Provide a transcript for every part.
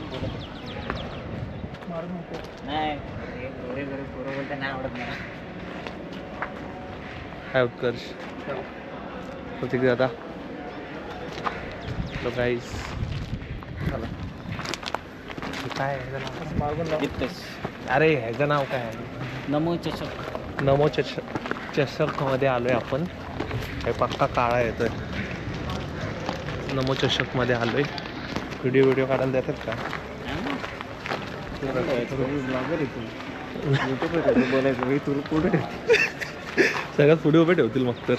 नाही बोलता नाही आवडत मला. काय उत्कर्ष होते की दादा. तो गाईस चला काय अरे ह्याचं नाव काय आहे? नमो चषक. नमो चषकमध्ये आलोय आपण. काही पक्का काळा येतोय. नमो चषकमध्ये आलोय. व्हिडिओ काढायला देतात का? सगळ्यात पुढे उभे ठेवतील मग तर.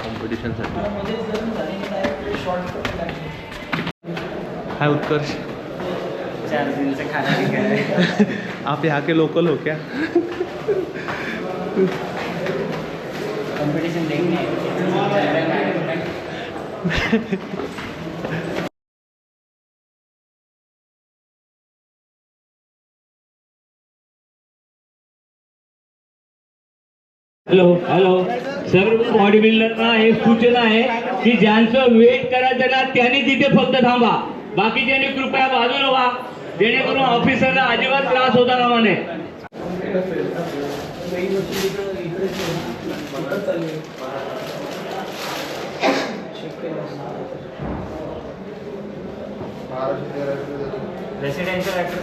कॉम्पिटिशन साठी. हाय उत्कर्ष. 4 दिन से खाना नहीं खाया. आप यहाँ के लोकल हो क्या? कंपटीशन देखने. हॅलो सर्व बॉडी बिल्डरना एक सूचना आहे की ज्यांचं वेट करायचं ना त्यांनी तिथे फक्त थांबा. बाकीच्यांनी कृपया बाजूला व्हा, जेणेकरून ऑफिसरला अजिबात त्रास होता कामा नये. रेसिडेंशियल ॲक्टर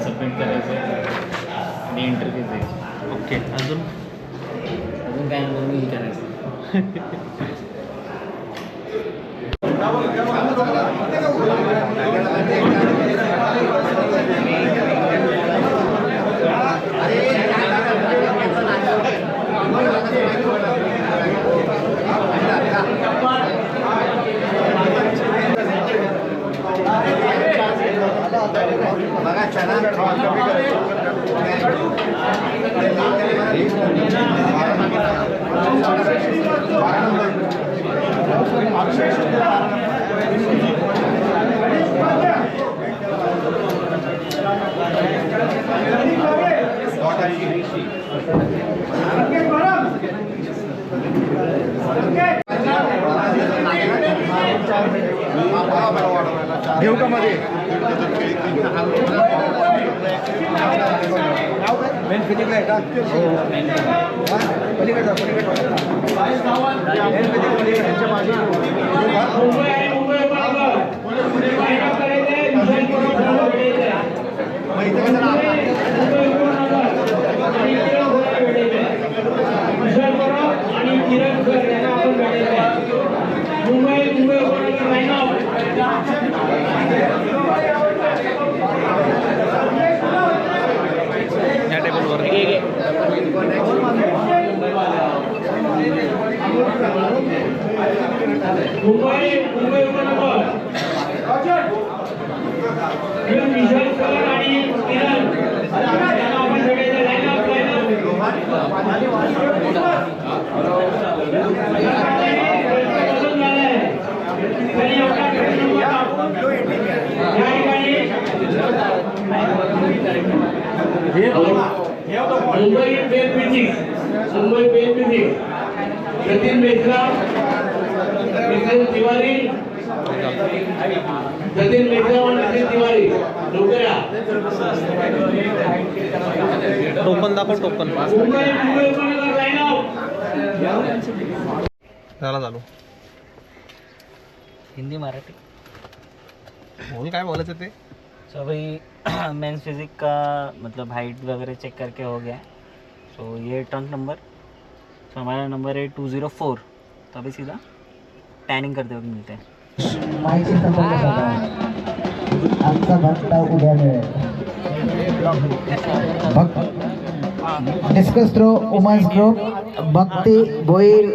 सबमिट करायचं आणि इंटरव्ह्यू द्यायची. ओके. अजून काय नवीन करायचं. घेऊ का मध्ये? मेन फिजिकला आहे का? पलीकडे या टेबलवर Mumbai pen physics, Mumbai pen physics, Sachin Mishra, Nitin Tiwari, Sachin Mishra और नितिन तिवारी लवकर या. टोकन दाखव. Token Mumbai line out. झाला चालू. हिंदी मराठी. बोल काय बोलायचं ते. सो भाई मेंस फिजिक का मतलब हाइट वगैरह चेक करके हो गया है. सो ये ट्रंक नंबर. सो हमारा नंबर है 204. तो अभी सीधा टैनिंग करते वक्त मिलते हैं. आमचा भक्ता उद्या मिळेल. डिस्कस थ्रो वुमन्स ग्रुप भक्ती भोईर,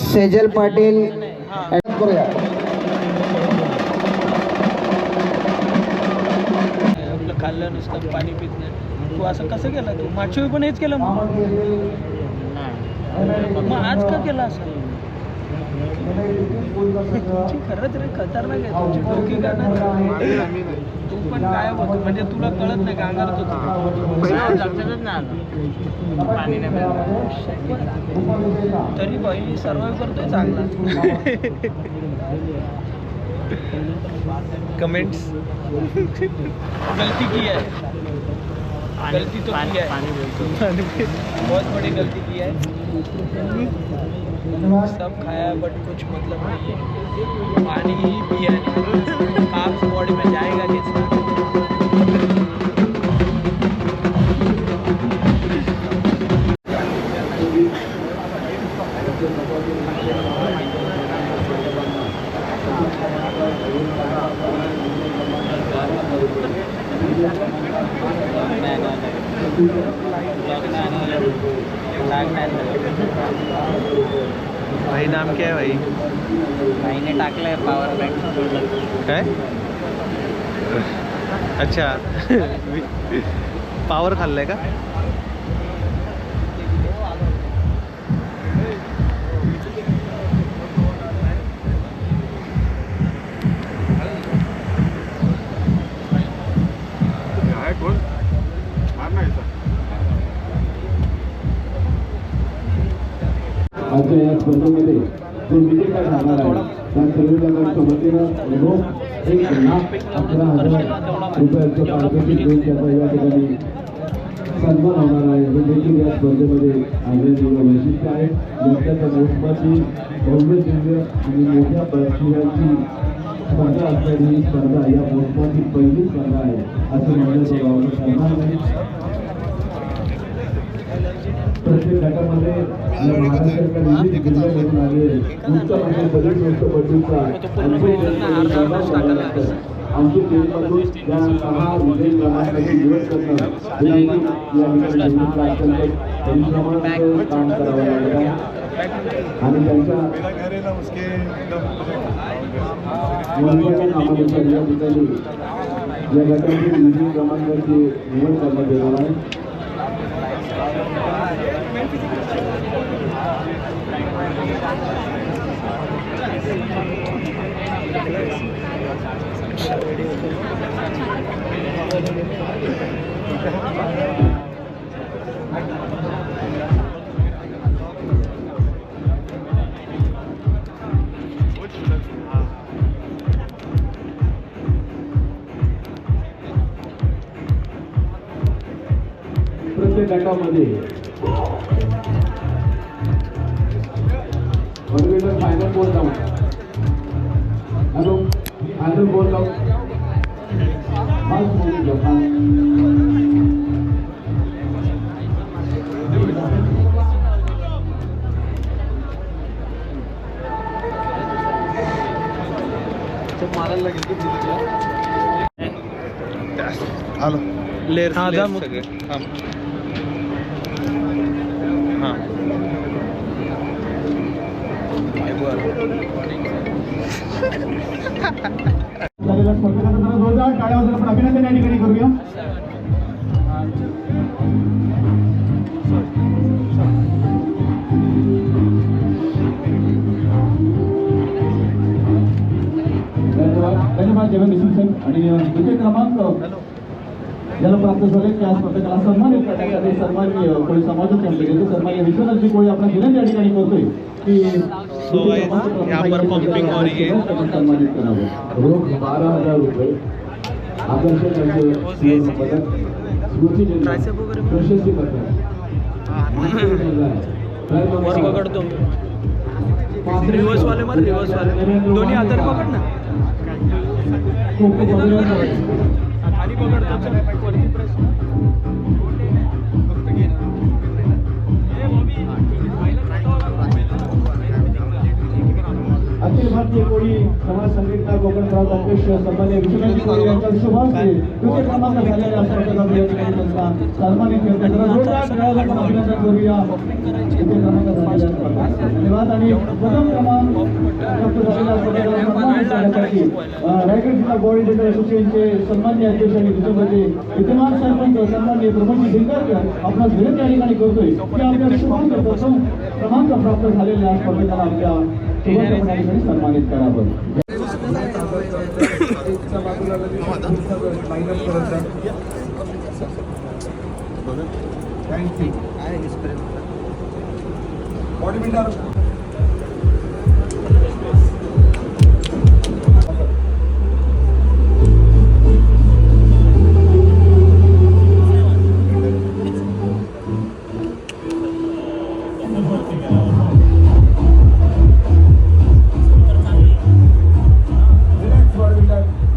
सेजल पाटील. करूया. खाल्लं नुसतं पाणी पित नाही. तू असं कसं केलं? तू मागच्या वेळी पण हेच केलं. मग आज का केलं असं? खरंच रे खतरनाक आहे तुमची डोकी करणार. तू पण गायब होतो म्हणजे तुला कळत नाही का अंगारत होतो लक्षातच नाही आलं पाणी नाही मिळालं. तरी भाई सर्वाइव्ह करतोय चांगला. कमेंट्स गलती की है, गलती तो की है, पाणी बोलतो. बहुत बड़ी गलती की है. सब खाया बट कुछ मतलब नहीं है. पानी ही पिया नहीं, कार्ब्स बॉडी में जाएगा कैसे? भाई नाम क्या है भाई? भाईने टाकलंय पॉवर बँक. काय? अच्छा पावर खाल्लंय का? आजच्या या स्पर्धेमध्ये जो विजेता ठरणार आहे त्या सर्वांच्या वतीनं रोख 1,11,000 रुपयाचं पारितोषिक देऊन त्याचा या ठिकाणी सन्मान होणार आहे. हे देखील या स्पर्धेमध्ये आगळेवेगळे वैशिष्ट्य आहे. यंदाच्या मोसमाची भव्य दिव्य आणि मोठ्या बक्षिसांची स्पर्धा असलेली ही स्पर्धा या मोसमाची पहिली स्पर्धा आहे असं म्हणण्याचं सन्मान आहे. प्रत्येक गटामध्ये महाराष्ट्राच्या विविध जिल्ह्यामधून आलेले उच्च म्हणजे बदलचा आमची टीममधून या 6 विजयी क्रमांकाची निवड करणं हे देखील या ठिकाणी अत्यंत परिश्रमाचं काम करावं लागलं आहे. आणि त्यांच्या महत्त्वाच्या कामानुसार या ठिकाणी या गटातील विजयी क्रमांकाची निवड करण्यात येणार आहे. प्रत्येक गटामध्ये फायनल बोल लावून हॅलो फायनल बोल लावून मारायला लागेल लेअर सगळे. हां टाळ्या वाजवून आपण अभिनंदन या ठिकाणी करूया. धन्यवाद जेवण मिसिंग आणि विजय क्रमांक याला प्राप्त झाले की आज प्रत्येकाला सन्मानित करण्यासाठी सन्माननीय कोळी समाजाचे आमचे सन्माननीय विश्वनाथजी कोळी आपण विनंती या ठिकाणी करतोय की यहाँ पर पंपिंग हो रही है. सन्मानित करावं. रोख 12,000 रुपये आकर्षक पदक स्मृतिचिन्ह प्रशस्ती पत्र वर पकडतो रिवर्स वाले मार रिवर्स वाले दोन्ही हाताने पकड ना खाली पकडतो वरती प्रेस. अखिल भारतीय कोळी समाज संघटना कोकण प्रांत अध्यक्ष सन्माननीय विश्वनाथजी कोळी यांच्या शुभास्ते तृतीय क्रमांक झालेल्या स्पर्धेमध्ये या ठिकाणी त्यांना सन्मानित करते. जोरदार टाळ्या आपण अभिनंदन करूया. तृतीय क्रमांक झालेल्या स्पर्धा धन्यवाद. आणि प्रथम क्रमांक प्राप्त झालेल्या स्पर्धेला सन्मानित करण्यासाठी रायगड जिल्हा बॉडी बिल्डर असोसिएशनचे सन्माननीय अध्यक्ष आणि विद्यमानचे विद्यमान सरपंच सन्माननीय प्रमोदजी ढिंगारकर आपणास विनंती या ठिकाणी करतोय की आपल्या शुभांक प्रथम क्रमांक प्राप्त झालेल्या स्पर्धेला आपल्या सुरुवातीला या ठिकाणी सन्मानित करावं.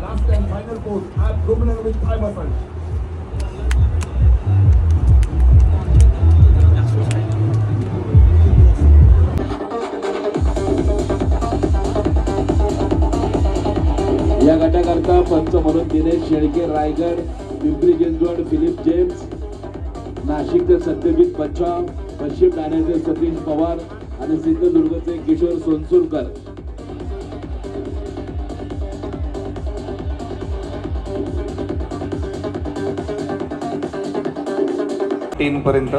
Last and final pose. Abdominal with thigh muscle. या गटाकरता पंच म्हणून दिनेश शेळके रायगड, पिंपरी चिंचवड फिलिप जेम्स, नाशिकचे सत्यजित बच्चाव, पश्चिम ठाण्याचे सतीश पवार आणि सिंधुदुर्गचे किशोर सोनसुरकर. तीन पर्यंत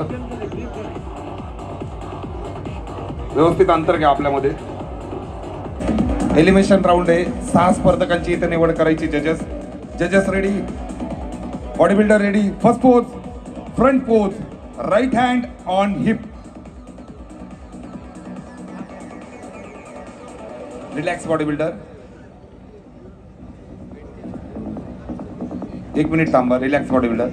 व्यवस्थित अंतर घ्या आपल्यामध्ये. एलिमिनेशन राऊंड आहे. 6 स्पर्धकांची इथे निवड करायची. जजेस ready, bodybuilder ready. First pose, front pose, right hand on hip. Relax bodybuilder. 1 minute थांबा. Relax body builder.